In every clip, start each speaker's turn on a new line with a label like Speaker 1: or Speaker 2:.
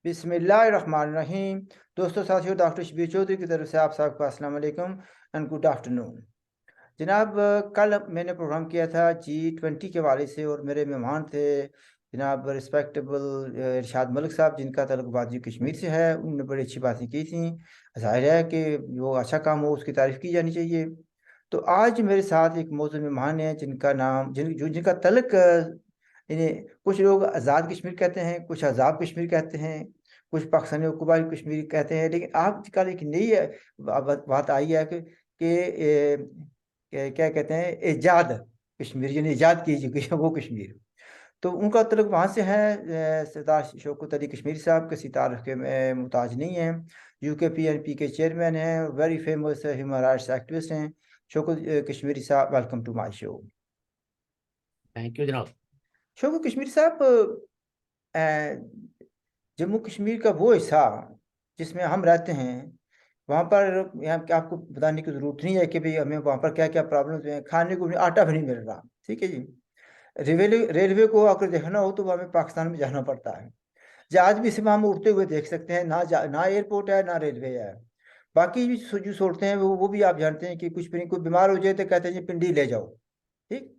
Speaker 1: बिस्मिल्लाहिर्रहमानिर्रहीम। दोस्तों साथियों, डॉक्टर शबीर चौधरी की तरफ से आप सबको अस्सलाम वालेकुम एंड गुड आफ्टरनून। जनाब, कल मैंने प्रोग्राम किया था G20 के हवाले से और मेरे मेहमान थे जनाब रिस्पेक्टेबल इरशाद मलिक साहब, जिनका तल्लुक वादी कश्मीर से है। उन्होंने बड़ी अच्छी बातें की थी। ज़ाहिर है कि वो अच्छा काम हो, उसकी तारीफ़ की जानी चाहिए। तो आज मेरे साथ एक मौजूद मेहमान है जिनका नाम जिनका तल्लुक इन्हें कुछ लोग आज़ाद कश्मीर कहते हैं, कुछ आज़ाद कश्मीर कहते हैं, कुछ पाकिस्तानी हुकूमत कश्मीर कहते हैं। लेकिन आजकल एक नई बात आई है कि क्या कहते हैं, ईजाद कश्मीर, यानी ईजाद की गई है वो कश्मीर। तो उनका तल्लुक वहाँ से है। सरदार शौकत अली कश्मीरी साहब किसी तारीफ के मुताज नहीं हैं। UKPNP के चेयरमैन हैं, very famous human rights activist हैं। Shaukat Kashmiri sahab, welcome to my show.
Speaker 2: Thank you जनाब।
Speaker 1: शौकत कश्मीरी साहब, जम्मू कश्मीर का वो हिस्सा जिसमें हम रहते हैं, वहाँ पर यहाँ आपको बताने की ज़रूरत नहीं है कि भाई हमें वहाँ पर क्या क्या प्रॉब्लम्स हैं। खाने को भी आटा भी नहीं मिल रहा, ठीक है जी। रेलवे को अगर देखना हो तो हमें पाकिस्तान में जाना पड़ता है। जहाज भी सिर्फ हम उड़ते हुए देख सकते हैं, ना एयरपोर्ट है ना रेलवे है। बाकी जो सोचते हैं वो भी आप जानते हैं कि कुछ भी नहीं, कोई बीमार हो जाए तो कहते हैं जी पिंडी ले जाओ, ठीक।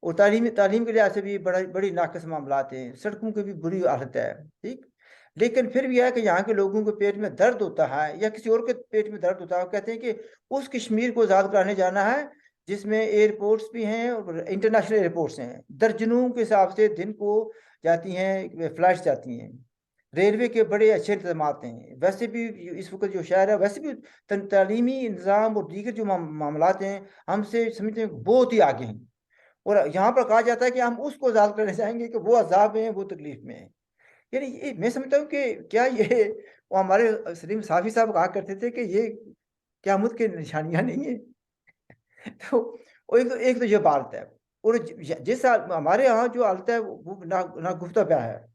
Speaker 1: और तालीम के लिहाज से भी बड़ी नाकस मामलात हैं, सड़कों की भी बुरी हालत है, ठीक। लेकिन फिर भी है कि यहाँ के लोगों के पेट में दर्द होता है या किसी और के पेट में दर्द होता है, वो कहते हैं कि उस कश्मीर को आज़ाद कराने जाना है जिसमें एयरपोर्ट्स भी हैं और इंटरनेशनल एयरपोर्ट्स हैं। दर्जनों के हिसाब से दिन को जाती हैं फ्लाइट्स जाती हैं। रेलवे के बड़े अच्छे इंतजाम हैं। वैसे भी इस वक्त जो शहर है, वैसे भी तालीमी इंतज़ाम और दीगर जो मामलात हैं, हमसे समझते हैं बहुत ही आगे हैं। और यहाँ पर कहा जाता है कि हम उसको आज़ाद करने जाएंगे कि वो अजाब में है, वो तकलीफ में है। यानी ये मैं समझता हूँ कि क्या ये वो हमारे सलीम साफ़ी साहब कहा करते थे कि ये क़यामत की निशानियाँ नहीं है। तो वो एक तो ये बात है। और जिस हमारे यहाँ जो हालत है वो नागुफ्ता क्या है।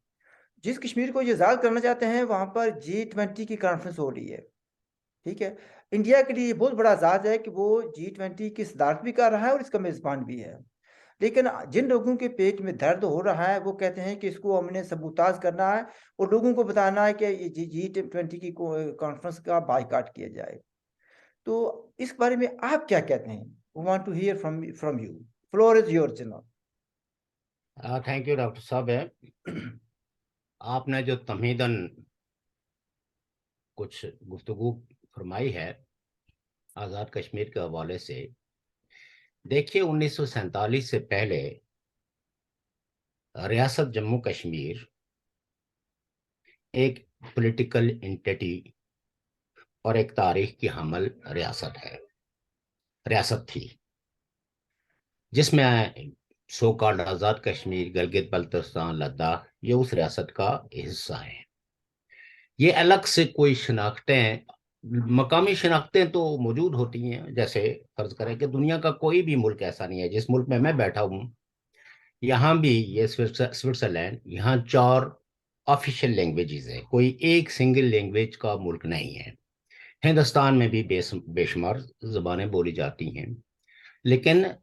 Speaker 1: जिस कश्मीर को ये आज़ाद करना चाहते हैं वहाँ पर G20 की कॉन्फ्रेंस हो रही है, ठीक है। इंडिया के लिए ये बहुत बड़ा एजाज़ है कि वो G20 की सदारत भी कर रहा है और इसका मेज़बान भी है। लेकिन जिन लोगों के पेट में दर्द हो रहा है वो कहते हैं कि इसको हमने सबूताज करना है और लोगों को बताना है कि ये G20 की कॉन्फ्रेंस का बायकॉट किया जाए। तो इस बारे में आप क्या कहते हैं? We want to hear from you. Floor is your जनाब।
Speaker 2: थैंक यू डॉक्टर साहब। आपने जो तमहीदन कुछ गुफ्तगू फरमाई है आज़ाद कश्मीर के हवाले से, देखिए 1947 से पहले रियासत जम्मू कश्मीर एक पॉलिटिकल एंटिटी और एक तारीख की हमल रियासत थी, जिसमें सो कॉल्ड आज़ाद कश्मीर, गिलगित बल्तिस्तान, लद्दाख ये उस रियासत का हिस्सा है। ये अलग से कोई शनाख्तें, मकामी शनाख्तें तो मौजूद होती हैं। जैसे फर्ज करें कि दुनिया का कोई भी मुल्क ऐसा नहीं है, जिस मुल्क में मैं बैठा हूँ यहाँ भी, ये स्विट्जरलैंड, यहाँ 4 ऑफिशियल लैंग्वेजेस है, कोई एक सिंगल लैंग्वेज का मुल्क नहीं है। हिंदुस्तान में भी बेशुमार ज़बानें बोली जाती हैं, लेकिन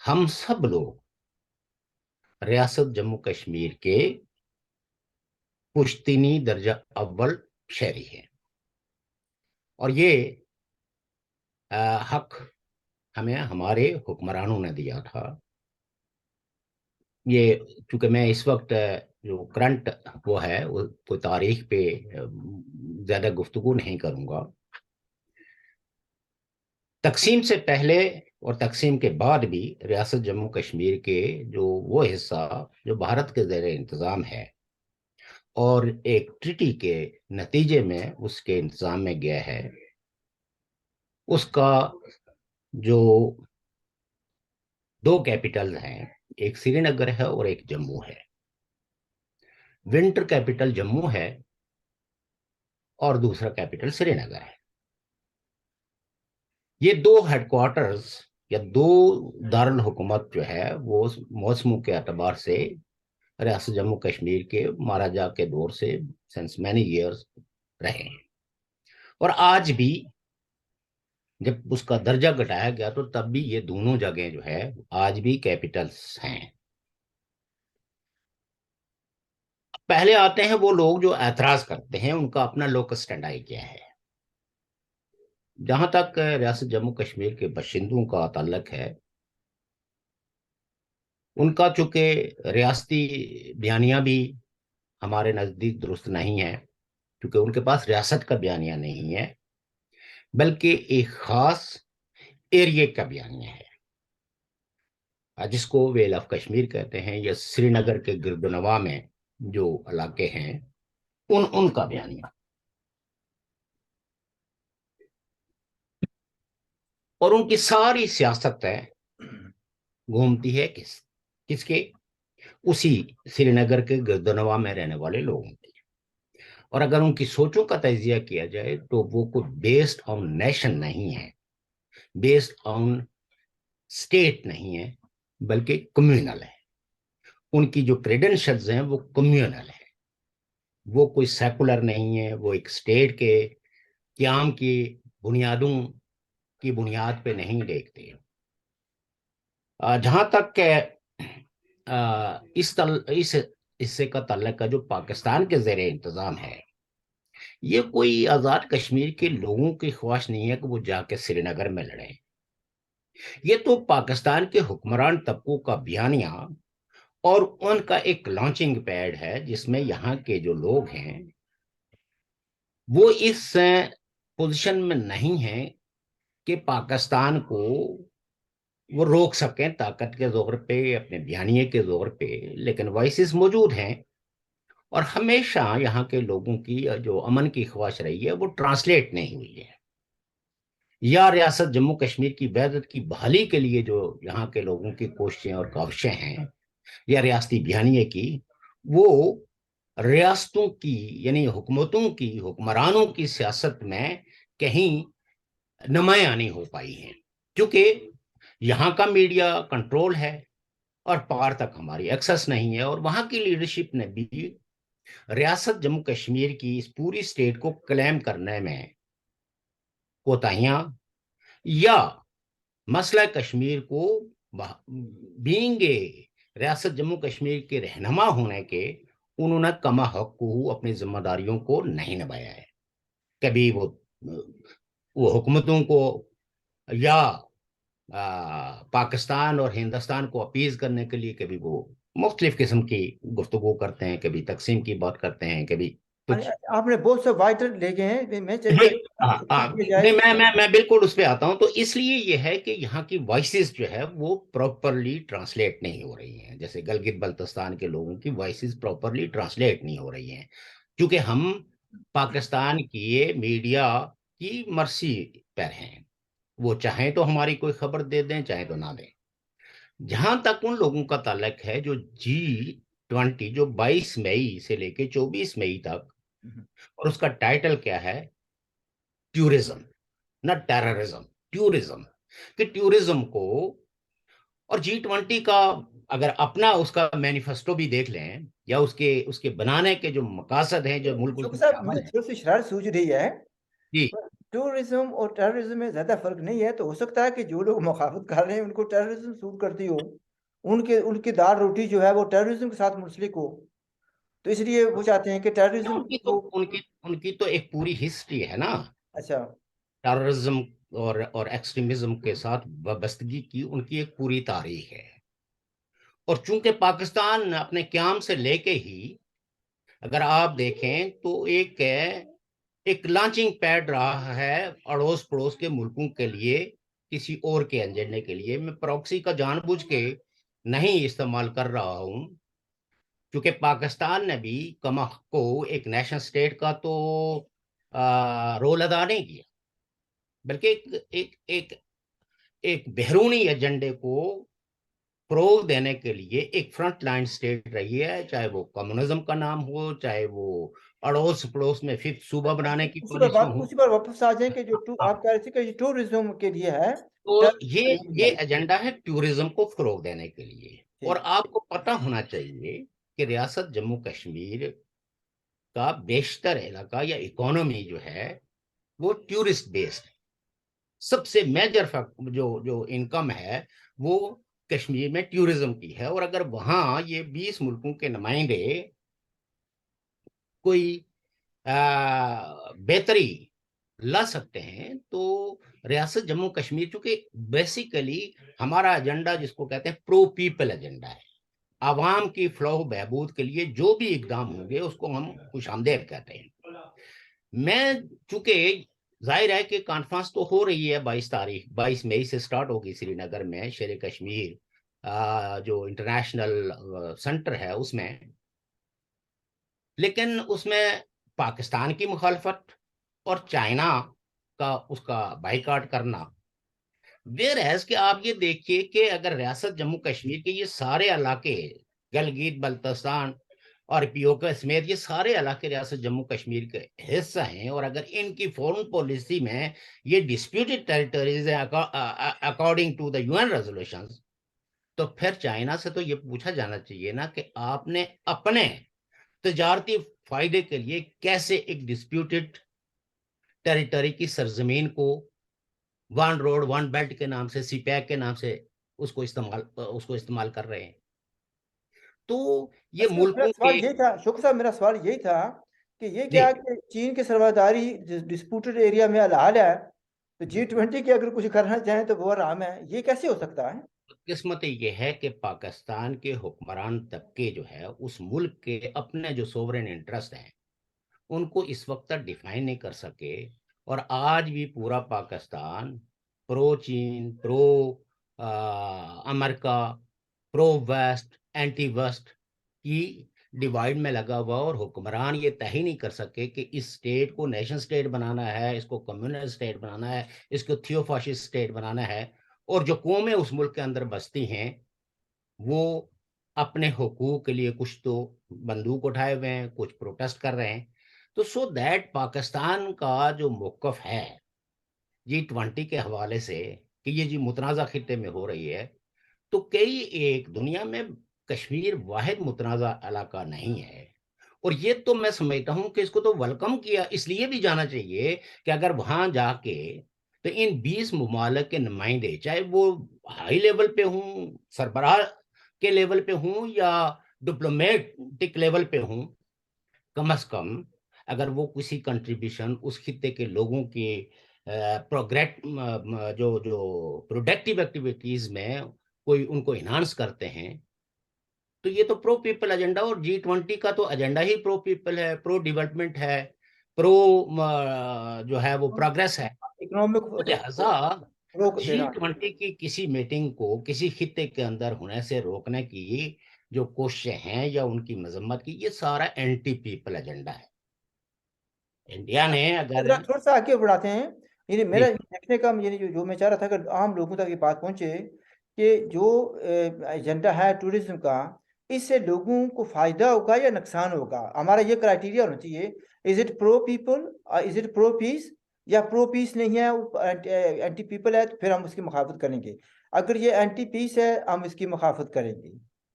Speaker 2: हम सब लोग रियासत जम्मू कश्मीर के पुश्तनी दर्जा अव्वल शहरी हैं। और ये हक हमें हमारे हुक्मरानों ने दिया था। ये चूंकि मैं इस वक्त जो करंट वो है वो तारीख पे ज्यादा गुफ्तगू नहीं करूंगा। तकसीम से पहले और तकसीम के बाद भी रियासत जम्मू कश्मीर के जो वो हिस्सा जो भारत के ज़ेर इंतज़ाम है और एक ट्रीटी के नतीजे में उसके इंतज़ाम में गया है, उसका जो 2 कैपिटल्स हैं, एक श्रीनगर है और एक जम्मू है। विंटर कैपिटल जम्मू है और दूसरा कैपिटल श्रीनगर है। ये 2 हेडक्वार्टर्स या 2 दारुल हुकूमत जो है वो मौसमों के एतबार से रियासत जम्मू कश्मीर के महाराजा के दौर से सिंस मैनी ईयर्स रहे हैं। और आज भी जब उसका दर्जा घटाया गया तो तब भी ये दोनों जगह जो है आज भी कैपिटल्स हैं। پہلے آتے ہیں وہ لوگ جو اعتراض کرتے ہیں، ان کا اپنا لوکس اسٹینڈائی کیا ہے۔ جہاں تک ریاست جموں کشمیر کے باشندوں کا تعلق ہے، ان کا چونکہ ریاستی بیانیہ بھی ہمارے نزدیک درست نہیں ہے، کیونکہ ان کے پاس ریاست کا بیانیہ نہیں ہے، بلکہ ایک خاص ایریے کا بیانیہ ہے، جس کو ویل آف کشمیر کہتے ہیں، یا سری نگر کے گرد و نواح میں جو علاقے ہیں ان کا بیانیہ۔ اور ان کی ساری سیاست ہے گھومتی ہے کس کے؟ اسی سری نگر کے گرد و نواح میں رہنے والے لوگوں کی۔ اور اگر ان کی سوچوں کا تجزیہ کیا جائے تو وہ کوئی بیسڈ آن نیشن نہیں ہے، بیسڈ آن اسٹیٹ نہیں ہے، بلکہ کمیونل ہے۔ ان کی جو کریڈنشلز ہیں وہ کمیونل ہے، وہ کوئی سیکولر نہیں ہے، وہ ایک اسٹیٹ کے قیام کی بنیادوں کی بنیاد پہ نہیں دیکھتے۔ جہاں تک کہ اس حصے کا تعلق ہے جو پاکستان کے زیر انتظام ہے، یہ کوئی آزاد کشمیر کے لوگوں کی خواہش نہیں ہے کہ وہ جا کے سری نگر میں لڑیں۔ یہ تو پاکستان کے حکمران طبقوں کا بیانیہ اور ان کا ایک لانچنگ پیڈ ہے، جس میں یہاں کے جو لوگ ہیں وہ اس پوزیشن میں نہیں ہیں کہ پاکستان کو وہ روک سکیں طاقت کے زور پہ، اپنے بیانیے کے زور پہ، لیکن وائسز موجود ہیں۔ اور ہمیشہ یہاں کے لوگوں کی جو امن کی خواہش رہی ہے وہ ٹرانسلیٹ نہیں ہوئی ہے، یا ریاست جموں کشمیر کی وحدت کی بحالی کے لیے جو یہاں کے لوگوں کی کوششیں اور کاوشیں ہیں، یا ریاستی بیانیے کی، وہ ریاستوں کی یعنی حکومتوں کی، حکمرانوں کی سیاست میں کہیں نمایاں نہیں ہو پائی ہیں، کیونکہ یہاں کا میڈیا کنٹرول ہے اور پار تک ہماری ایکسس نہیں ہے، اور وہاں کی لیڈرشپ نے بھی ریاست جموں کشمیر کی اس پوری اسٹیٹ کو کلیم کرنے میں کوتاہیاں، یا مسئلہ کشمیر کو بینگ ریاست جموں کشمیر کے رہنما ہونے کے، انہوں نے کما حق کو اپنی ذمہ داریوں کو نہیں نبھایا ہے۔ کبھی وہ حکومتوں کو یا پاکستان اور ہندوستان کو اپیز کرنے کے لیے کبھی وہ مختلف قسم کی گفتگو کرتے ہیں، کبھی تقسیم کی بات کرتے ہیں، کبھی کچھ۔
Speaker 1: آپ نے بہت سے وائٹل لے گئے ہیں، میں کیا جائے۔
Speaker 2: نہیں، میں بالکل اس پہ آتا ہوں۔ تو اس لیے یہ ہے کہ یہاں کی وائسز جو ہے وہ پراپرلی ٹرانسلیٹ نہیں ہو رہی ہیں، جیسے گلگت بلتستان کے لوگوں کی وائسز پراپرلی ٹرانسلیٹ نہیں ہو رہی ہیں، کیونکہ ہم پاکستان کی میڈیا کی مرسی پر ہیں، وہ چاہیں تو ہماری کوئی خبر دے دیں، چاہیں تو نہ دیں۔ جہاں تک ان لوگوں کا تعلق ہے جو G20 جو 22 مئی سے لے کے 24 مئی تک، اور اس کا ٹائٹل کیا ہے؟ ٹیورزم، نہ ٹیررزم، ٹیورزم، کہ ٹیورزم کو، اور G20 کا اگر اپنا اس کا مینیفیسٹو بھی دیکھ لیں، یا اس کے بنانے کے جو مقاصد ہیں جو ملک اس میں
Speaker 1: صاحب
Speaker 2: شامل
Speaker 1: مجھے
Speaker 2: ہیں۔
Speaker 1: تھوڑی سی شرارت سوچ رہی ہے،
Speaker 2: جی
Speaker 1: ٹورزم اور ٹیررزم میں زیادہ فرق نہیں ہے، تو ہو سکتا ہے کہ جو لوگ مخالفت کر رہے ہیں ان کو ٹیررزم سوٹ کرتی ہو، ان کی دال روٹی جو ہے وہ ٹیررزم کے ساتھ منسلک ہو، تو اس لیے وہ چاہتے ہیں کہ ٹیررزم کو۔
Speaker 2: ان کی تو ایک پوری ہسٹری ہے نا،
Speaker 1: اچھا،
Speaker 2: ٹیررزم اور ایکسٹریمزم کے ساتھ وابستگی کی ان کی ایک پوری تاریخ ہے۔ اور چونکہ پاکستان اپنے قیام سے لے کے ہی اگر آپ دیکھیں تو ایک لانچنگ پیڈ رہا ہے اڑوس پڑوس کے ملکوں کے لیے، کسی اور کے ایجنڈے کے لیے۔ میں پروکسی کا جان بوجھ کے نہیں استعمال کر رہا ہوں، کیونکہ پاکستان نے بھی کما کو ایک نیشنل سٹیٹ کا تو رول ادا نہیں کیا، بلکہ ایک بیرونی ایجنڈے کو فروغ دینے کے لیے ایک فرنٹ لائن سٹیٹ رہی ہے، چاہے وہ کمیونزم کا نام ہو، چاہے وہ اڑوس پڑوس میں ففتھ صوبہ بنانے کی پالیسی ہو۔
Speaker 1: اسی پر واپس آ جائیں کہ جو آپ کہہ رہے تھے کہ ٹورزم کے لیے ہے،
Speaker 2: تو
Speaker 1: ٹیررزم
Speaker 2: یہ
Speaker 1: نہیں۔
Speaker 2: ایجنڈا ہے ٹورزم کو فروغ دینے کے لیے۔ اور
Speaker 1: ٹھیک،
Speaker 2: آپ کو پتہ ہونا چاہیے کہ ریاست جموں کشمیر کا بیشتر علاقہ یا اکانومی جو ہے وہ ٹورسٹ بیسڈ ہے۔ سب سے میجر جو انکم ہے وہ کشمیر میں ٹورزم کی ہے، اور اگر وہاں یہ 20 ملکوں کے نمائندے कोई बेहतरी ला सकते हैं, तो रियासत जम्मू कश्मीर, चूंकि बेसिकली हमारा एजेंडा जिसको कहते हैं प्रो पीपल एजेंडा है, आवाम की फलाह बहबूद के लिए जो भी इकदाम होंगे उसको हम खुशामदेद कहते हैं। मैं चूंकि जाहिर है कि कॉन्फ्रेंस तो हो रही है 22 तारीख, 22 मई से स्टार्ट होगी श्रीनगर में, शेर कश्मीर जो इंटरनेशनल सेंटर है उसमें, लेकिन उसमें पाकिस्तान की मुखालफत और चाइना का उसका बाइकाट करना। वेर एज कि आप ये देखिए कि अगर रियासत जम्मू कश्मीर के ये सारे इलाके, गलगित बल्तिस्तान और पीओके समेत ये सारे इलाके रियासत जम्मू कश्मीर के हिस्सा हैं, और अगर इनकी फॉरेन पॉलिसी में ये डिस्प्यूटेड टेरिटरीज है according to the UN resolutions, तो फिर चाइना से तो ये पूछा जाना चाहिए ना कि आपने अपने तजारती फायदे के लिए कैसे एक डिस्प्यूटेड टेरिटरी की सरजमीन को वन रोड वन बेल्ट के नाम से, सीपैक के नाम से उसको इस्तेमाल कर रहे हैं। तो ये
Speaker 1: अच्छा, मेरा
Speaker 2: मुल्कों
Speaker 1: सवाल
Speaker 2: के
Speaker 1: यही था शुक्र साहब, मेरा सवाल यही था कि ये
Speaker 2: जी
Speaker 1: क्या कि चीन की सरमादारी डिस्प्यूटेड एरिया में हाल है, तो G20 की अगर कुछ करना चाहें तो वो आराम है, ये कैसे हो सकता है?
Speaker 2: किस्मत ये है कि पाकिस्तान के हुक्मरान तबके जो है उस मुल्क के अपने जो सोवरेन इंटरेस्ट हैं उनको इस वक्त तक डिफाइन नहीं कर सके, और आज भी पूरा Pakistan pro Cheen, pro America, pro west, anti west की डिवाइड में लगा हुआ, और हुक्मरान ये तय ही नहीं कर सके कि इस स्टेट को नेशन स्टेट बनाना है, इसको कम्युनिस्ट स्टेट बनाना है, इसको थियोफाशिस्ट स्टेट बनाना है, और जो कौमें उस मुल्क के अंदर बसती हैं वो अपने हुकूक के लिए कुछ तो बंदूक उठाए हुए हैं, कुछ प्रोटेस्ट कर रहे हैं। तो सो दैट पाकिस्तान का जो मौकफ है G20 के हवाले से कि ये जी मुतनाज़ा खित्ते में हो रही है, तो कई एक दुनिया में कश्मीर वाहिद मुतनाज़ा इलाका नहीं है, और ये तो मैं समझता हूँ कि इसको तो वेलकम किया इसलिए भी जाना चाहिए कि अगर वहां जाके तो इन 20 मुमालिक के नुमाइंदे, चाहे वो हाई लेवल पे हों, सरबराह के लेवल पे हों या डिप्लोमेटिक लेवल पे हों, कम अज कम अगर वो किसी कंट्रीब्यूशन उस खित्ते के लोगों के प्रोग्रेट जो जो प्रोडक्टिव एक्टिविटीज में कोई उनको इन्हांस करते हैं, तो ये तो प्रो पीपल एजेंडा, और G20 का तो एजेंडा ही प्रो पीपल है, प्रो डेवलपमेंट है, प्रो जो है वो प्रोग्रेस है।
Speaker 1: इकोनॉमिक
Speaker 2: तो लिहाजा
Speaker 1: रोक देना।
Speaker 2: G20 की किसी मीटिंग को किसी खित्ते के अंदर होने से रोकने की जो कोशिशें हैं या उनकी मजम्मत की, ये सारा एंटी पीपल एजेंडा है। इंडिया ने अगर
Speaker 1: जरा थोड़ा सा आगे बढ़ाते हैं। यानी मेरा
Speaker 2: जी
Speaker 1: ये देखने का यानी जो मैं चाह रहा था कि आम लोगों तक ये बात पहुंचे कि जो एजेंडा है टूरिज्म का, इससे लोगों को फायदा होगा या नुकसान होगा? हमारा ये क्राइटेरिया होना चाहिए, is it pro people, is it pro peace, या प्रो पीस नहीं है, एंटी पीपल है, तो फिर हम उसकी मुखालफत करेंगे। अगर ये एंटी पीस है हम इसकी मुखालफत करेंगे।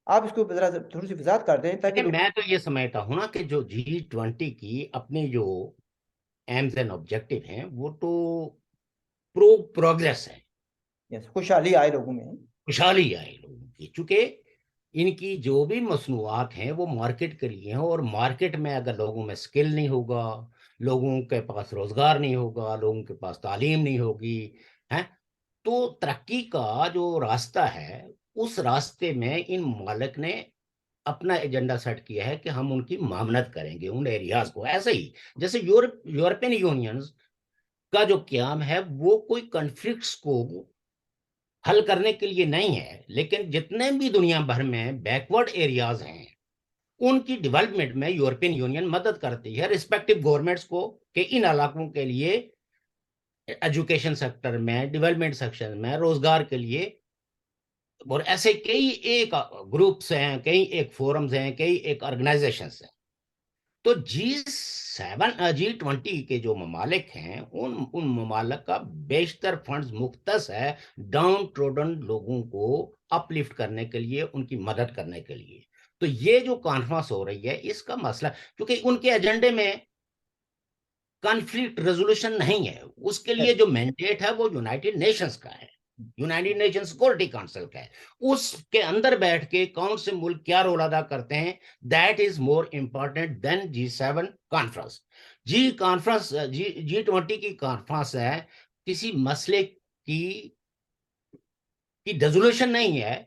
Speaker 1: आप इसको जरा थोड़ी सी वजाहत कर दें ताकि
Speaker 2: देखिए,
Speaker 1: लोग।
Speaker 2: मैं तो ये समझता हूँ ना कि जो G20 की अपनी जो एम्स एंड ऑब्जेक्टिव हैं वो तो प्रो प्रोग्रेस है,
Speaker 1: यस, खुशहाली आए लोगों में।
Speaker 2: खुशहाली आए लोगों की, चूंकि इनकी जो भी मसनूआत हैं वो मार्केट के लिए हैं, और मार्केट में अगर लोगों में स्किल नहीं होगा, लोगों के पास रोजगार नहीं होगा, लोगों के पास तालीम नहीं होगी, है, तो तरक्की का जो रास्ता है उस रास्ते में इन मालिक ने अपना एजेंडा सेट किया है कि हम उनकी मामनत करेंगे उन एरियाज को। ऐसे ही जैसे यूरोपियन यूनियन का जो क्याम है वो कोई कॉन्फ्लिक्ट्स को हल करने के लिए नहीं है, लेकिन जितने भी दुनिया भर में बैकवर्ड एरियाज हैं उनकी डेवलपमेंट में यूरोपियन यूनियन मदद करती है रिस्पेक्टिव गवर्नमेंट्स को, कि इन इलाकों के लिए एजुकेशन सेक्टर में, डेवलपमेंट सेक्शन में, रोजगार के लिए, और ऐसे कई एक ग्रुप्स हैं, कई एक फोरम्स हैं, कई एक ऑर्गेनाइजेशंस हैं। तो G20 के जो ममालिक हैं उन उन ममालिक का बेशतर फंड्स मुख्तस है डाउन ट्रोडन लोगों को अपलिफ्ट करने के लिए, उनकी मदद करने के लिए। तो ये जो कॉन्फ्रेंस हो रही है इसका मसला, क्योंकि उनके एजेंडे में कॉन्फ्लिक्ट रेजोल्यूशन नहीं है, उसके लिए जो मैंडेट है वो यूनाइटेड नेशंस का है। यूनाइटेड नेशन सिक्योरिटी काउंसिल का है, उसके अंदर बैठ के कौन से मुल्क क्या रोल अदा करते हैं, that is more important than G7 conference. G20 की कॉन्फ्रेंस है, किसी मसले की रेजोल्यूशन नहीं है,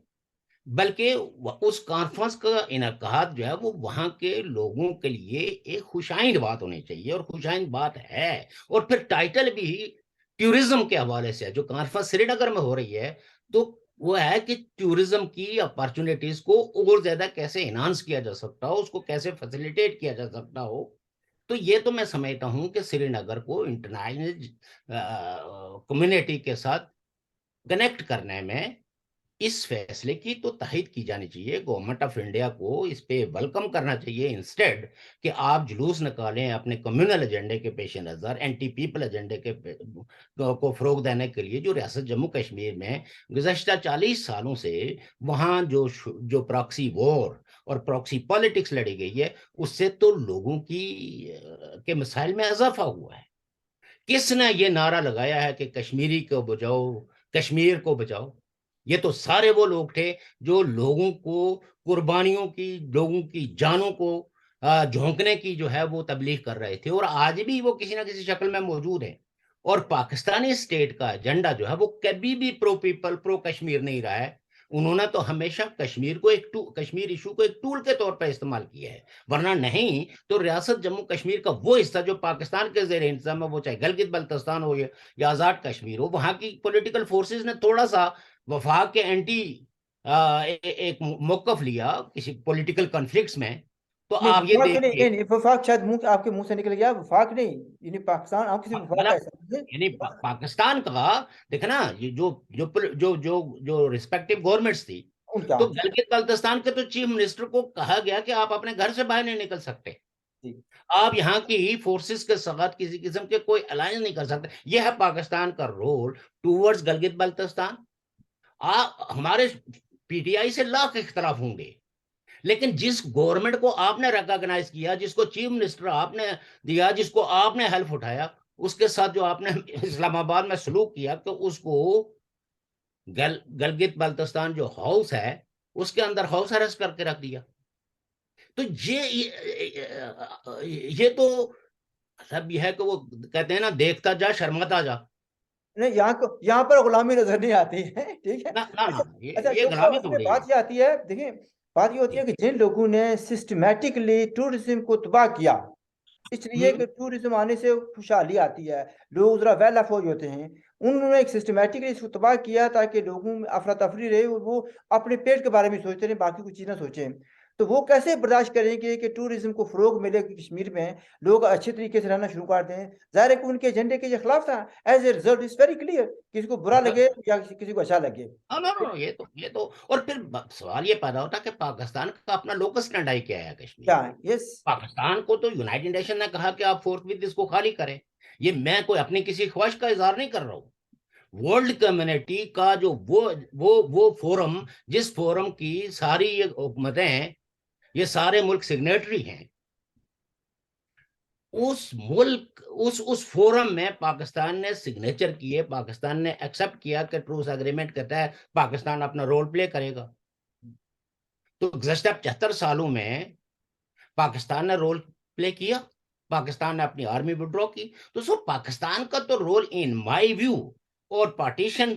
Speaker 2: बल्कि उस कॉन्फ्रेंस का इनकाद जो है वो वहां के लोगों के लिए एक खुशाइंद बात होनी चाहिए, और खुशाइंद बात है। और फिर टाइटल भी टूरिज्म के हवाले से है। जो कॉन्फ्रेंस श्रीनगर में हो रही है, तो वो है कि टूरिज्म की अपॉर्चुनिटीज को और ज्यादा कैसे एनहांस किया जा सकता हो, उसको कैसे फैसिलिटेट किया जा सकता हो। तो ये तो मैं समझता हूँ कि श्रीनगर को इंटरनेशनल कम्युनिटी के साथ कनेक्ट करने में इस फैसले की तो तारीफ की जानी चाहिए। गवर्नमेंट ऑफ इंडिया को इस पे वेलकम करना चाहिए, इंस्टेड कि आप जुलूस निकालें अपने कम्युनल एजेंडे के पेश नज़र, एंटी पीपल एजेंडे को फरोग देने के लिए। जो रियासत जम्मू कश्मीर में गुज़श्ता 40 सालों से वहाँ जो प्रॉक्सी वॉर और प्रॉक्सी पॉलिटिक्स लड़ी गई है, उससे तो लोगों के मसाइल में इजाफा हुआ है। किसने ये नारा लगाया है कि कश्मीरी को बचाओ, कश्मीर को बचाओ? ये तो सारे वो लोग थे जो लोगों को कुर्बानियों की, लोगों की जानों को झोंकने की जो है वो तबलीग कर रहे थे, और आज भी वो किसी ना किसी शक्ल में मौजूद है। और पाकिस्तानी स्टेट का एजेंडा जो है वो कभी भी प्रो पीपल, प्रो कश्मीर नहीं रहा है। उन्होंने तो हमेशा कश्मीर इशू को एक टूल के तौर पर इस्तेमाल किया है, वरना नहीं तो रियासत जम्मू कश्मीर का वो हिस्सा जो पाकिस्तान के जेर इंतजाम है, वो चाहे गिलगित बल्तिस्तान हो या आजाद कश्मीर हो, वहां की पॉलिटिकल फोर्सेस ने थोड़ा सा वफाक के एंटी एक मौकफ लिया किसी पॉलिटिकल कॉन्फ्लिक्ट्स में। तो
Speaker 1: नहीं
Speaker 2: आप ये
Speaker 1: वफाक नहीं,
Speaker 2: देखिए,
Speaker 1: नहीं वफाक शायद मुंह आपके मुंह से निकल गया, वफाक नहीं, यानी पाकिस्तान आप किसी वफाक का
Speaker 2: मतलब
Speaker 1: हिस्सा समझे।
Speaker 2: यानी पाकिस्तान का, देखा ना, ये जो रिस्पेक्टिव गवर्नमेंट्स थी,
Speaker 1: उनका
Speaker 2: तो गिलगित बाल्टिस्तान के तो चीफ मिनिस्टर को कहा गया कि आप अपने घर से बाहर नहीं निकल सकते,
Speaker 1: जी।
Speaker 2: आप यहाँ की फोर्सेस के साथ किसी किस्म के कोई अलायंस नहीं कर सकते। यह है पाकिस्तान का रोल टूवर्ड्स गिलगित बाल्टिस्तान। हमारे पीटीआई से लाख इख्तलाफ होंगे, लेकिन जिस गवर्नमेंट को आपने रिकॉग्नाइज किया, जिसको चीफ मिनिस्टर आपने दिया, जिसको आपने हेल्प उठाया, उसके साथ जो आपने इस्लामाबाद में सलूक किया, तो उसको गलगित बाल्टिस्तान जो हाउस है उसके अंदर हाउस अरेस्ट करके रख दिया। तो ये तो सब यह है कि वो कहते हैं ना, देखता जा शर्माता जा।
Speaker 1: नहीं, यहाँ पर गुलामी नजर नहीं आती है, ठीक है।
Speaker 2: ना ना ना,
Speaker 1: अच्छा, अच्छा
Speaker 2: ये
Speaker 1: डॉक्टर साहब,
Speaker 2: गुलामी
Speaker 1: उसमें
Speaker 2: थोड़ी है।
Speaker 1: बात ये आती है, देखिए, बात ये होती है
Speaker 2: जी।
Speaker 1: कि जिन लोगों ने सिस्टमैटिकली टूरिज्म को तबाह किया, इसलिए
Speaker 2: हम्म।
Speaker 1: कि टूरिज्म आने से खुशहाली आती है, लोग जरा वेल अफोज होते हैं, उन्होंने एक सिस्टमैटिकली इसको तबाह किया ताकि लोगों में अफरा तफरी रहे और वो अपने पेट के बारे में सोचते रहे, बाकी कुछ चीज़ ना सोचें। तो वो कैसे बर्दाश्त करेंगे कि टूरिज्म को फ़रोग मिले, कि कश्मीर में लोग अच्छे तरीके से रहना शुरू कर दें? ज़ाहिर है कि उनके एजेंडे के ये खिलाफ था। As a result is very clear, किसी को बुरा लगे या किसी को अच्छा लगे।
Speaker 2: नो नो नो, ये तो और फिर सवाल ये पैदा होता है कि पाकिस्तान का अपना लोकल स्टैंड आई क्या है कश्मीर
Speaker 1: क्या
Speaker 2: में।
Speaker 1: है? यस।
Speaker 2: पाकिस्तान को तो यूनाइटेड नेशन ने कहा कि आप फोर्थ विद इसको खाली करें। ये मैं कोई अपनी किसी ख्वाहिश का इजहार नहीं कर रहा हूँ। वर्ल्ड कम्युनिटी का जो वो फोरम, जिस फोरम की सारी ये हुकूमतें हैं, ये सारे मुल्क सिग्नेटरी हैं, उस फोरम में पाकिस्तान ने सिग्नेचर किए, पाकिस्तान ने एक्सेप्ट किया कि ट्रूस एग्रीमेंट के तहत पाकिस्तान अपना रोल प्ले करेगा। तो गुज़श्ता 75 सालों में पाकिस्तान ने रोल प्ले किया, पाकिस्तान ने अपनी आर्मी विड्रॉ की। तो सो पाकिस्तान का तो रोल इन माय व्यू, और पार्टीशन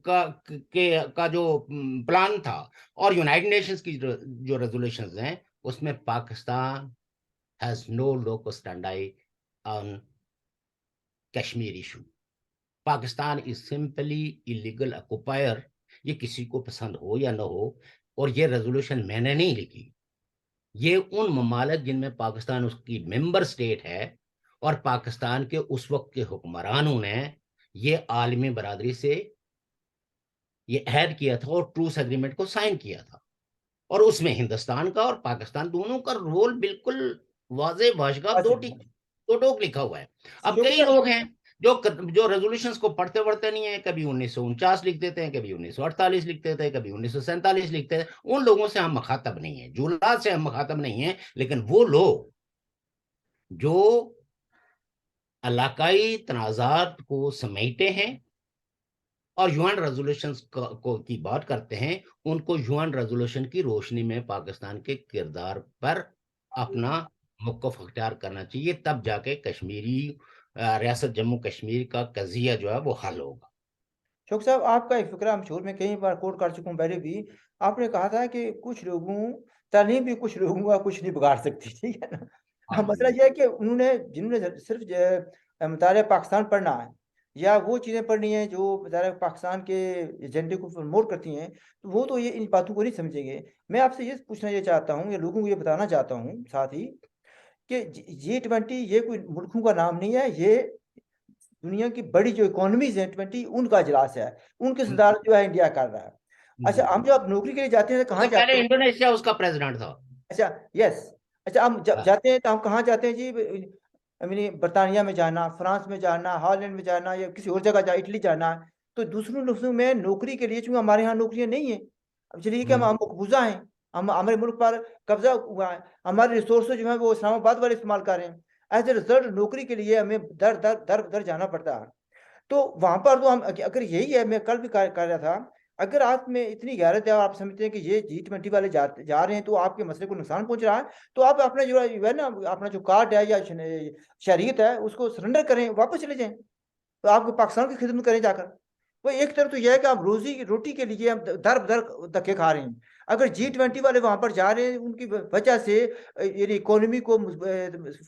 Speaker 2: का जो प्लान था, और यूनाइटेड नेशंस की जो रेजोल्यूशंस हैं, उसमें Pakistan has no local stand on Kashmir issue. Pakistan is simply illegal occupier, ये किसी को पसंद हो या ना हो। और ये रेजोल्यूशन मैंने नहीं लिखी, ये उन ममालिक जिनमें पाकिस्तान उसकी मेंबर स्टेट है, और पाकिस्तान के उस वक्त के हुक्मरानों ने ये आलमी बरादरी से ये अहद किया था और ट्रूस एग्रीमेंट को साइन किया था। और उसमें हिंदुस्तान का और पाकिस्तान दोनों का रोल बिल्कुल वाजे वाशगा
Speaker 1: अच्छा,
Speaker 2: दो टोक लिखा हुआ है। अब कई
Speaker 1: शुक्रिया।
Speaker 2: लोग हैं जो रेजोल्यूशंस को पढ़ते पढ़ते नहीं है, कभी 1949 लिख देते हैं, कभी 1948 लिख देते हैं, कभी 1947 लिखते हैं। उन लोगों से हम मुखातब नहीं है, जुलात से हम मुखातब नहीं है, लेकिन वो लोग जो इलाकाई तनाजात को समेटते हैं, اور یون ریزولوشن کی بات کرتے ہیں، ان کو یون ریزولوشن کی روشنی میں پاکستان کے کردار پر اپنا موقف اختیار کرنا چاہیے، تب جا کے کشمیری ریاست جموں کشمیر کا قضیہ جو ہے وہ حل ہوگا۔
Speaker 1: شوق صاحب، آپ کا ایک فکرہ ہم شور میں کئی بار کوٹ کر چکا ہوں پہلے بھی، آپ نے کہا تھا کہ کچھ لوگوں تعلیم بھی کچھ لوگوں کا کچھ نہیں بگاڑ سکتی، ٹھیک ہے نا؟
Speaker 2: ہاں
Speaker 1: مسئلہ یہ ہے کہ جنہوں نے صرف مطالعہ پاکستان پڑھنا ہے یا وہ چیزیں پڑھنی ہیں جو مطالعہ پاکستان کے ایجنڈے کو پروموٹ کرتی ہیں، تو وہ تو یہ ان باتوں کو نہیں سمجھیں گے۔ میں آپ سے یہ پوچھنا یہ چاہتا ہوں یا لوگوں کو یہ بتانا چاہتا ہوں ساتھ ہی کہ G20 یہ کوئی ملکوں کا نام نہیں ہے، یہ دنیا کی بڑی جو اکانومیز ہیں 20 ان کا اجلاس ہے، ان کی صدارت جو ہے انڈیا کر رہا ہے۔ اچھا، ہم جب نوکری کے لیے جاتے ہیں تو
Speaker 2: اس
Speaker 1: کہاں
Speaker 2: سے پہلے
Speaker 1: جاتے ہیں؟
Speaker 2: انڈونیشیا اس کا پریزیڈنٹ تھا۔
Speaker 1: اچھا، یس، اچھا ہم جب
Speaker 2: ہاں،
Speaker 1: جاتے ہیں تو ہم کہاں جاتے ہیں جی؟ یعنی برطانیہ میں جانا، فرانس میں جانا، ہالینڈ میں جانا یا کسی اور جگہ اٹلی جانا ہے، تو دوسروں لفظوں میں نوکری کے لیے، چونکہ ہمارے ہاں نوکریاں نہیں ہیں، اب چلیے کہ ہم مقبوضہ ہیں، ہمارے ملک پر قبضہ ہوا ہے، ہمارے ریسورسز جو ہیں وہ اسلام آباد والے استعمال کر رہے ہیں، ایز اے رزلٹ نوکری کے لیے ہمیں در در در در جانا پڑتا ہے۔ تو وہاں پر تو ہم اگر یہی ہے، میں کل بھی کہہ رہا تھا، اگر آپ میں اتنی غیرت ہے اور آپ سمجھتے ہیں کہ یہ G20 والے جا رہے ہیں تو آپ کے مسئلے کو نقصان پہنچ رہا ہے، تو آپ اپنا جو ہے نا اپنا جو کارڈ ہے یا شہریت ہے اس کو سرنڈر کریں، واپس چلے جائیں، تو آپ کو پاکستان کی خدمت کریں جا کر۔ وہ ایک طرف تو یہ ہے کہ آپ روٹی کے لیے ہم در بدر دھکے کھا رہے ہیں۔ اگر G20 والے وہاں پر جا رہے ہیں، ان کی وجہ سے یعنی اکانومی کو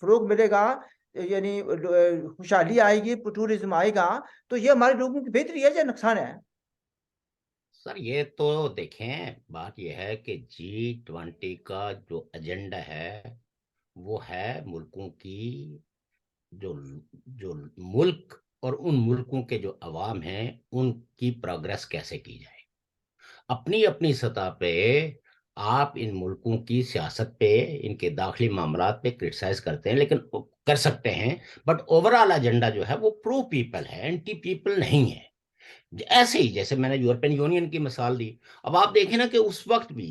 Speaker 1: فروغ ملے گا، یعنی خوشحالی آئے گی، ٹورزم آئے گا، تو یہ ہمارے لوگوں کی بہتری ہے یا نقصان ہے؟
Speaker 2: سر یہ تو دیکھیں، بات یہ ہے کہ G20 کا جو ایجنڈا ہے وہ ہے ملکوں کی، جو جو ملک اور ان ملکوں کے جو عوام ہیں ان کی پروگرس کیسے کی جائے۔ اپنی اپنی سطح پہ آپ ان ملکوں کی سیاست پہ، ان کے داخلی معاملات پہ کرٹیسائز کرتے ہیں، لیکن کر سکتے ہیں، بٹ اوور آل ایجنڈا جو ہے وہ پرو پیپل ہے، اینٹی پیپل نہیں ہے۔ ایسے ہی جیسے میں نے یورپین یونین کی مثال دی، اب آپ دیکھیں نا کہ اس وقت بھی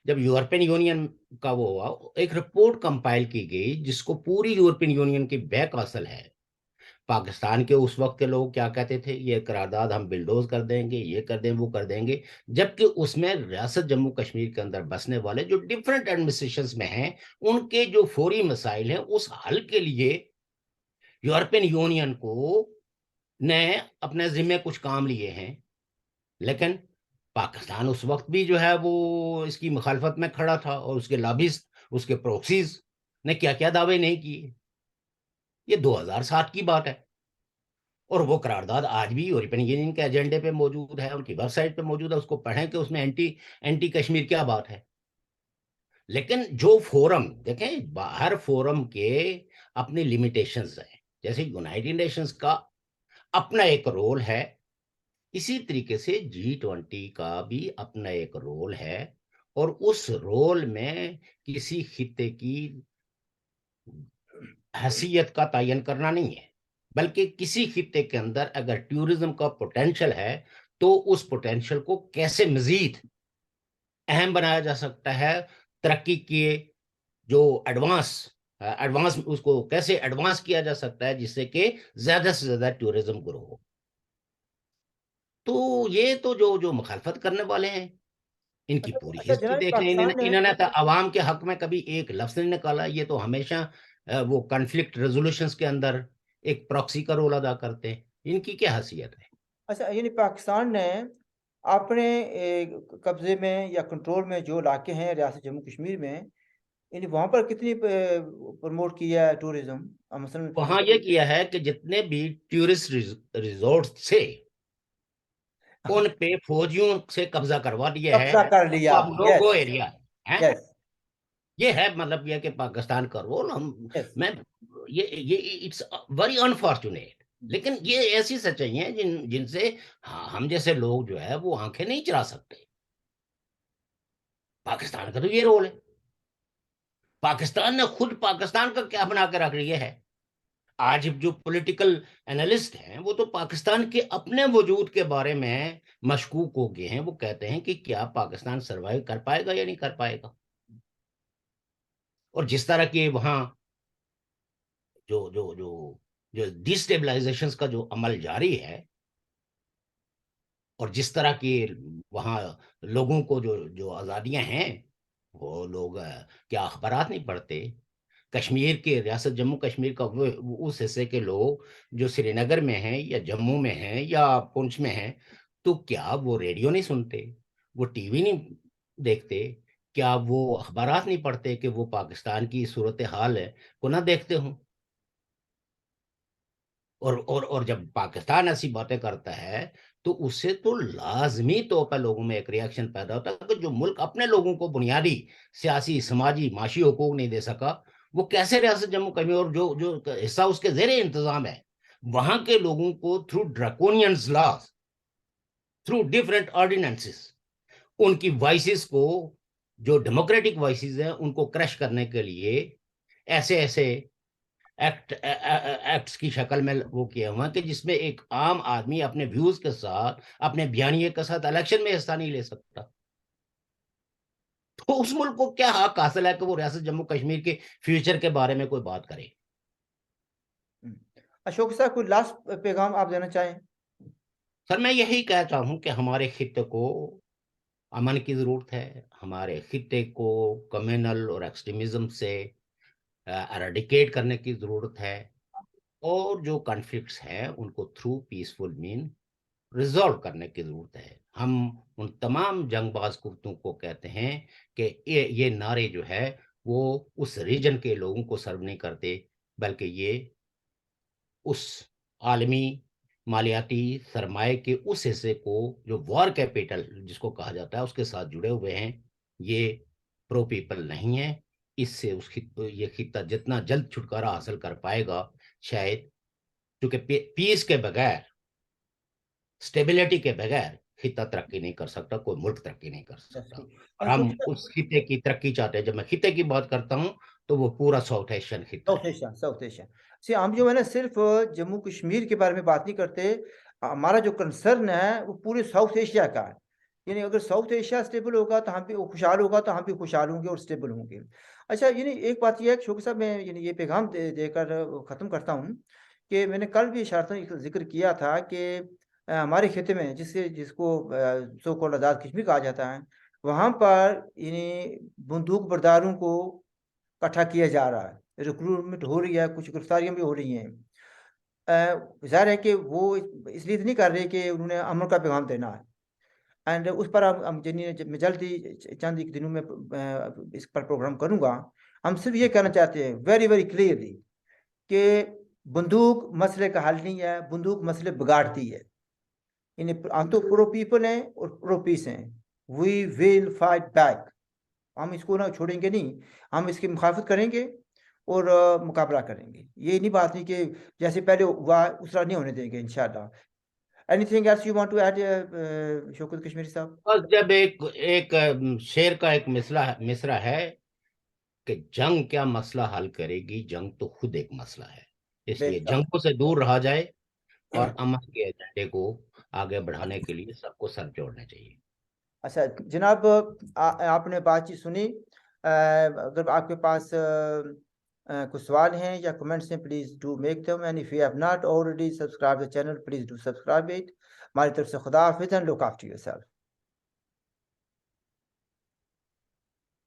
Speaker 2: جب یورپین یونین کا وہ ہوا، ایک رپورٹ کمپائل کی گئی جس کو پوری یورپین یونین کی بیک حاصل ہے۔ پاکستان کے اس وقت کے لوگ کیا کہتے تھے، یہ قرارداد ہم بلڈوز کر دیں گے، یہ کر دیں، وہ کر دیں گے، جبکہ اس میں ریاست جموں کشمیر کے اندر بسنے والے جو ڈفرنٹ ایڈمنسٹریشنز میں ہیں، ان کے جو فوری مسائل ہیں اس حل کے لیے یورپین یونین کو نے اپنے ذمہ کچھ کام لیے ہیں، لیکن پاکستان اس وقت بھی جو ہے وہ اس کی مخالفت میں کھڑا تھا، اور اس کے لابسٹ، اس کے پروکسیز نے کیا کیا دعوے نہیں کیے۔ یہ 2007 کی بات ہے، اور وہ قرارداد آج بھی یورپین یونین کے ایجنڈے پہ موجود ہے، ان کی ویب سائٹ پہ موجود ہے، اس کو پڑھیں کہ اس میں اینٹی کشمیر کیا بات ہے۔ لیکن جو فورم دیکھیں، ہر فورم کے اپنی لمیٹیشنز ہیں، جیسے یونائٹڈ نیشنز کا اپنا ایک رول ہے، اسی طریقے سے G20 کا بھی اپنا ایک رول ہے، اور اس رول میں کسی خطے کی حیثیت کا تعین کرنا نہیں ہے، بلکہ کسی خطے کے اندر اگر ٹورزم کا پوٹینشل ہے تو اس پوٹینشل کو کیسے مزید اہم بنایا جا سکتا ہے، ترقی کے جو ایڈوانس اس کو کیسے ایڈوانس کیا جا سکتا ہے جس سے کہ زیادہ سے زیادہ ٹورزم گرو ہو۔ تو یہ تو جو مخالفت کرنے والے ہیں، ان کی
Speaker 1: اچھا
Speaker 2: پوری
Speaker 1: اچھا
Speaker 2: ہسٹری
Speaker 1: جناب،
Speaker 2: دیکھ لیں،
Speaker 1: پاکستان نے،
Speaker 2: انہوں نے تو عوام کے حق میں کبھی ایک لفظ نہیں نکالا، یہ تو ہمیشہ وہ کنفلکٹ ریزولوشنز کے اندر ایک پراکسی کا رول ادا کرتے ہیں۔ ان کی کیا حیثیت ہے؟
Speaker 1: اچھا یعنی پاکستان نے اپنے قبضے میں یا کنٹرول میں جو علاقے ہیں ریاست جموں کشمیر میں، یعنی وہاں پر کتنی پروموٹ کیا ہے ٹورزم؟ مثلاً
Speaker 2: وہاں یہ کیا ہے کہ جتنے بھی ٹورسٹ ریزورٹ تھے ان پہ فوجیوں سے قبضہ کروا دیا ہے،
Speaker 1: قبضہ کر لیا،
Speaker 2: اب نو
Speaker 1: یس
Speaker 2: گو ایریا ہے۔
Speaker 1: یس
Speaker 2: یہ ہے مطلب یہ کہ پاکستان کا رول ہم
Speaker 1: یس۔
Speaker 2: میں یہ اٹس ویری انفارچونیٹ، لیکن یہ ایسی سچائی ہیں جن سے ہم جیسے لوگ جو ہے وہ آنکھیں نہیں چرا سکتے۔ پاکستان کا تو یہ رول ہے، پاکستان نے خود پاکستان کا کیا بنا کے رکھ لیا ہے۔ آج جو پولیٹیکل انالسٹ ہیں وہ تو پاکستان کے اپنے وجود کے بارے میں مشکوک ہو گئے ہیں، وہ کہتے ہیں کہ کیا پاکستان سروائیو کر پائے گا یا نہیں کر پائے گا، اور جس طرح کے وہاں جو جو جو جو ڈیسٹیبلائزیشن کا جو عمل جاری ہے، اور جس طرح کی وہاں لوگوں کو جو آزادیاں ہیں، وہ لوگ کیا اخبارات نہیں پڑھتے؟ کشمیر کے ریاست جموں کشمیر کا وہ اس حصے کے لوگ جو سری نگر میں ہیں یا جموں میں ہیں یا پونچھ میں ہیں، تو کیا وہ ریڈیو نہیں سنتے؟ وہ ٹی وی نہیں دیکھتے؟ کیا وہ اخبارات نہیں پڑھتے کہ وہ پاکستان کی صورتحال ہے کو نہ دیکھتے ہوں؟ اور جب پاکستان ایسی باتیں کرتا ہے تو اس سے تو لازمی طور پر لوگوں میں ایک ریاکشن پیدا ہوتا ہے کہ جو ملک اپنے لوگوں کو بنیادی سیاسی، سماجی، معاشی حقوق نہیں دے سکا، وہ کیسے ریاست جموں کشمیر اور جو حصہ اس کے زیر انتظام ہے وہاں کے لوگوں کو through ڈریکونینز laws, through different ordinances, ان کی وائسز کو، جو ڈیموکریٹک وائسز ہیں، ان کو کرش کرنے کے لیے ایسے ایسے ایکٹس کی شکل میں وہ کیا ہوا کہ جس میں ایک عام آدمی اپنے ویوز کے ساتھ، اپنے بیانیے کے ساتھ الیکشن میں حصہ نہیں لے سکتا، تو اس ملک کو کیا حق حاصل ہے کہ وہ ریاست جموں کشمیر کے فیوچر کے بارے میں کوئی بات کرے؟
Speaker 1: اشوک صاحب کوئی لاسٹ پیغام آپ دینا چاہیں؟
Speaker 2: سر میں یہی کہتا ہوں کہ ہمارے خطے کو امن کی ضرورت ہے، ہمارے خطے کو کمیونل اور ایکسٹریمزم سے ایراڈیکیٹ کرنے کی ضرورت ہے، اور جو کانفلکٹس ہیں ان کو تھرو پیسفل مین ریزالو کرنے کی ضرورت ہے۔ ہم ان تمام جنگ باز قوتوں کو کہتے ہیں کہ یہ نعرے جو ہے وہ اس ریجن کے لوگوں کو سرو نہیں کرتے، بلکہ یہ اس عالمی مالیاتی سرمایہ کے اس حصے کو جو وار کیپیٹل جس کو کہا جاتا ہے اس کے ساتھ جڑے ہوئے ہیں، یہ پرو پیپل نہیں ہے۔ اس سے یہ خطہ جتنا جلد چھٹکارا حاصل کر پائے گا، شاید، کیونکہ پیس کے بغیر، سٹیبلٹی کے بغیر خطہ ترقی نہیں کر سکتا، کوئی ملک ترقی نہیں کر سکتا، اور ہم
Speaker 1: اشوک صاحب،
Speaker 2: اس خطے کی ترقی چاہتے ہیں۔ جب میں خطے کی بات کرتا ہوں تو وہ پورا ساؤتھ ایشین خطہ ہے۔
Speaker 1: ساؤتھ ایشیا ہم جو ہے نا صرف جموں کشمیر کے بارے میں بات نہیں کرتے، ہمارا جو کنسرن ہے وہ پورے ساؤتھ ایشیا کا ہے۔ یعنی اگر ساؤتھ ایشیا اسٹیبل ہوگا تو ہم بھی خوشحال ہوگا، تو ہم بھی خوشحال ہوں گے اور اسٹیبل ہوں گے۔ اچھا، یعنی ایک بات یہ ہے کہ شوقی صاحب، میں یعنی یہ پیغام دے کر ختم کرتا ہوں کہ میں نے کل بھی اشارتاً ذکر کیا تھا کہ ہمارے خطے میں جس کو سو کالڈ آزاد کشمیر کہا جاتا ہے، وہاں پر یعنی بندوق برداروں کو اکٹھا کیا جا رہا ہے، ریکروٹمنٹ ہو رہی ہے، کچھ گرفتاریاں بھی ہو رہی ہیں۔ ظاہر ہے کہ وہ اس لیے نہیں کر رہے کہ انہوں نے امن کا پیغام دینا ہے، اینڈ اس پر میں جلدی چند ایک دنوں میں اس پر پروگرام کروں گا۔ ہم صرف یہ کہنا چاہتے ہیں ویری ویری کلیئرلی کہ بندوق مسئلے کا حل نہیں ہے، بندوق مسئلے بگاڑتی ہے۔ یعنی ہم تو پرو پیپل ہیں اور پرو پیس ہیں، وی ول فائٹ بیک، ہم اس کو نہ چھوڑیں گے نہیں، ہم اس کی مخالفت کریں گے اور مقابلہ کریں گے۔ یہ نہیں بات نہیں کہ جیسے پہلے ہوا اس طرح نہیں ہونے دیں گے انشاءاللہ۔ Anything else you want to add Shaukat Kashmiri صاحب؟
Speaker 2: بس جب ایک شعر کا ایک مصرع ہے کہ جنگ کیا مسئلہ حل کرے گی، جنگ تو خود ایک مسئلہ ہے، اس لیے
Speaker 1: بالکل۔
Speaker 2: جنگوں سے دور رہا جائے اور امن کے ایجنڈے کو آگے بڑھانے کے لیے سب کو سر جوڑنا چاہیے۔
Speaker 1: اچھا جناب، آپ نے بات چیت سنی، اگر آپ کے پاس کچھ سوال ہیں یا کمنٹس ہیں، please do make them, and if you have not already subscribed the channel, please do subscribe it۔ ہماری طرف سے خدا حافظ، and look after your self.